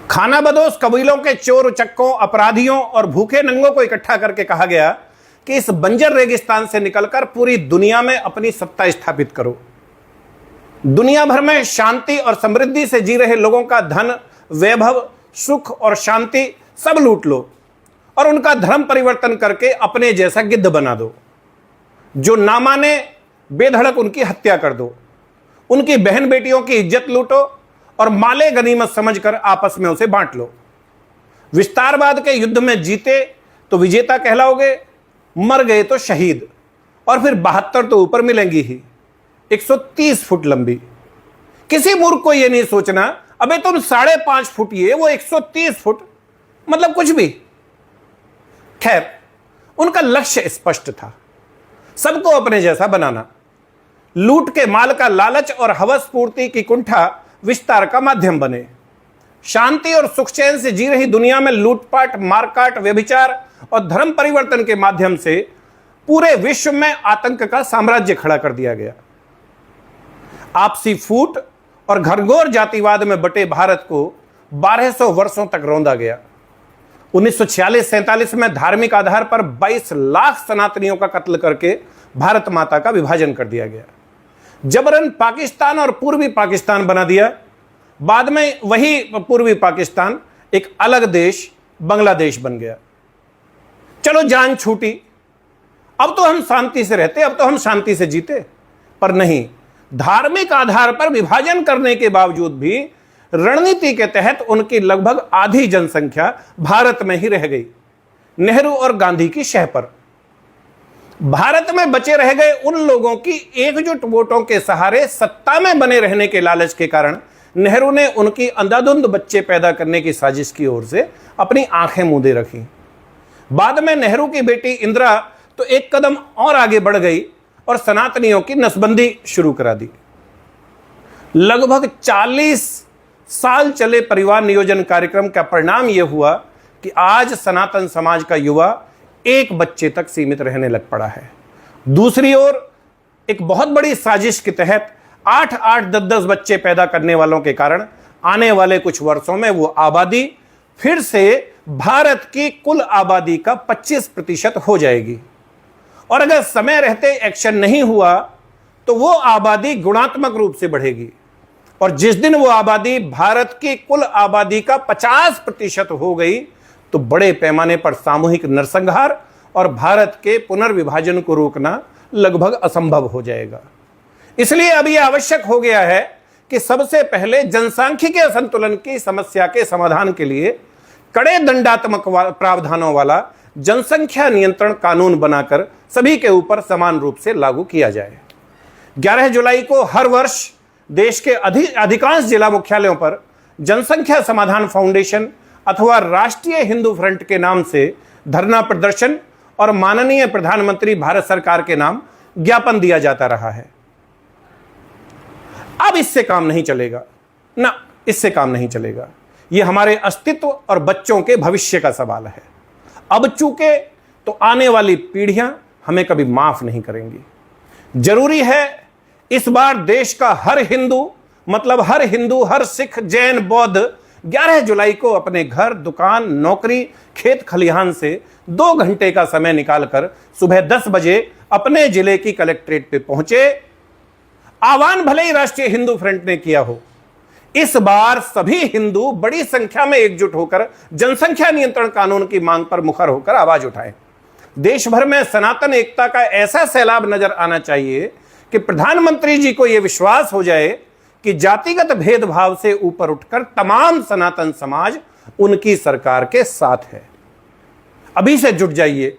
खानाबदोश कबीलों के चोर उचक्कों, अपराधियों और भूखे नंगों को इकट्ठा करके कहा गया कि इस बंजर रेगिस्तान से निकलकर पूरी दुनिया में अपनी सत्ता स्थापित करो। दुनिया भर में शांति और समृद्धि से जी रहे लोगों का धन, वैभव, सुख और शांति सब लूट लो और उनका धर्म परिवर्तन करके अपने जैसा गिद्ध बना दो। जो ना माने बेधड़क उनकी हत्या कर दो, उनकी बहन बेटियों की इज्जत लूटो और माले गनीमत समझकर आपस में उसे बांट लो। विस्तारवाद के युद्ध में जीते तो विजेता कहलाओगे, मर गए तो शहीद, और फिर 72 तो ऊपर मिलेंगी ही, 130 फुट लंबी। किसी मूर्ख को यह नहीं सोचना अबे तुम 5.5 फुट ये, वो 130 फुट, मतलब कुछ भी। खैर, उनका लक्ष्य स्पष्ट था, सबको अपने जैसा बनाना। लूट के माल का लालच और हवस पूर्ति की कुंठा विस्तार का माध्यम बने। शांति और सुख चैन से जी रही दुनिया में लूटपाट, मारकाट, व्यभिचार और धर्म परिवर्तन के माध्यम से पूरे विश्व में आतंक का साम्राज्य खड़ा कर दिया गया। आपसी फूट और घनघोर जातिवाद में बटे भारत को 1200 वर्षों तक रौंदा गया। 1946-47 में धार्मिक आधार पर 22 लाख सनातनियों का कत्ल करके भारत माता का विभाजन कर दिया गया। जबरन पाकिस्तान और पूर्वी पाकिस्तान बना दिया। बाद में वही पूर्वी पाकिस्तान एक अलग देश बांग्लादेश बन गया। चलो जान छूटी, अब तो हम शांति से रहते, अब तो हम शांति से जीते। पर नहीं, धार्मिक आधार पर विभाजन करने के बावजूद भी रणनीति के तहत उनकी लगभग आधी जनसंख्या भारत में ही रह गई, नेहरू और गांधी की शह पर। भारत में बचे रह गए उन लोगों की एकजुट वोटों के सहारे सत्ता में बने रहने के लालच के कारण नेहरू ने उनकी अंधाधुंध बच्चे पैदा करने की साजिश की ओर से अपनी आंखें मूंदे रखी। बाद में नेहरू की बेटी इंदिरा तो एक कदम और आगे बढ़ गई और सनातनियों की नसबंदी शुरू करा दी। लगभग 40 साल चले परिवार नियोजन कार्यक्रम का परिणाम यह हुआ कि आज सनातन समाज का युवा एक बच्चे तक सीमित रहने लग पड़ा है। दूसरी ओर एक बहुत बड़ी साजिश के तहत 8-8, 10-10 बच्चे पैदा करने वालों के कारण आने वाले कुछ वर्षों में वो आबादी फिर से भारत की कुल आबादी का 25% हो जाएगी। और अगर समय रहते एक्शन नहीं हुआ तो वो आबादी गुणात्मक रूप से बढ़ेगी और जिस दिन वो आबादी भारत की कुल आबादी का 50% हो गई तो बड़े पैमाने पर सामूहिक नरसंहार और भारत के पुनर्विभाजन को रोकना लगभग असंभव हो जाएगा। इसलिए अब यह आवश्यक हो गया है कि सबसे पहले जनसांख्यिकीय असंतुलन की समस्या के समाधान के लिए कड़े दंडात्मक प्रावधानों वाला जनसंख्या नियंत्रण कानून बनाकर सभी के ऊपर समान रूप से लागू किया जाए। 11 जुलाई को हर वर्ष देश के अधिकांश जिला मुख्यालयों पर जनसंख्या समाधान फाउंडेशन अथवा राष्ट्रीय हिंदू फ्रंट के नाम से धरना प्रदर्शन और माननीय प्रधानमंत्री भारत सरकार के नाम ज्ञापन दिया जाता रहा है। अब इससे काम नहीं चलेगा ना, इससे काम नहीं चलेगा। यह हमारे अस्तित्व और बच्चों के भविष्य का सवाल है। अब चूके तो आने वाली पीढ़ियां हमें कभी माफ नहीं करेंगी। जरूरी है इस बार देश का हर हिंदू, मतलब हर हिंदू, हर सिख, जैन, बौद्ध 11 जुलाई को अपने घर, दुकान, नौकरी, खेत खलिहान से 2 घंटे का समय निकालकर सुबह 10 बजे अपने जिले की कलेक्ट्रेट पे पहुंचे। आह्वान भले ही राष्ट्रीय हिंदू फ्रंट ने किया हो, इस बार सभी हिंदू बड़ी संख्या में एकजुट होकर जनसंख्या नियंत्रण कानून की मांग पर मुखर होकर आवाज उठाएं। देश भर में सनातन एकता का ऐसा सैलाब नजर आना चाहिए कि प्रधानमंत्री जी को यह विश्वास हो जाए कि जातिगत भेदभाव से ऊपर उठकर तमाम सनातन समाज उनकी सरकार के साथ है। अभी से जुट जाइए।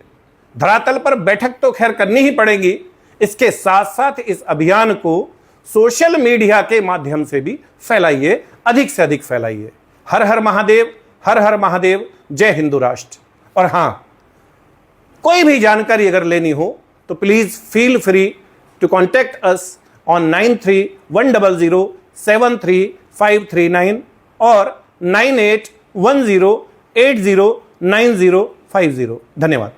धरातल पर बैठक तो खैर करनी ही पड़ेगी, इसके साथ साथ इस अभियान को सोशल मीडिया के माध्यम से भी फैलाइए, अधिक से अधिक फैलाइए। हर हर महादेव, हर हर महादेव, जय हिंदू राष्ट्र। और हां, कोई भी जानकारी अगर लेनी हो तो please feel free to contact us on 93-100-73539 और 9810809050। धन्यवाद।